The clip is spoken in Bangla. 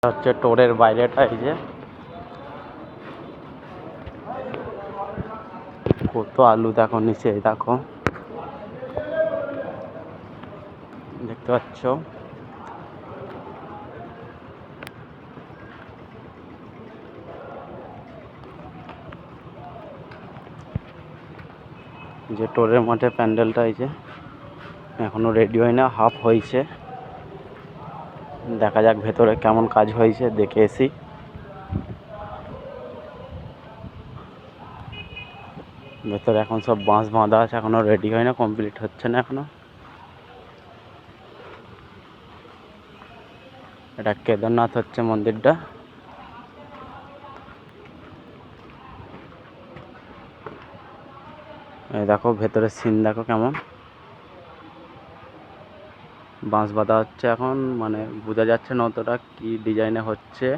হচ্ছে টোরের বাইরেটা, এই যে কত আলু দেখো নিচে, দেখো দেখতে পাচ্ছ। যে টোরের মাঠে প্যান্ডেলটা, এই যে এখনো রেডি হয় না, হাফ হয়েছে। দেখা যাক ভেতরে কেমন কাজ হয়েছে, দেখে এসি। ভেতরে এখন সব বাঁশ বাঁধা আছে, এখনো রেডি হয় না, কমপ্লিট হচ্ছে না এখনো। এটা কেদারনাথ হচ্ছে মন্দিরটা। এই দেখো ভেতরে সিন দেখো কেমন, বাঁশ বাঁধা হচ্ছে এখন, মানে বোঝা যাচ্ছে না অতটা কি ডিজাইনে হচ্ছে।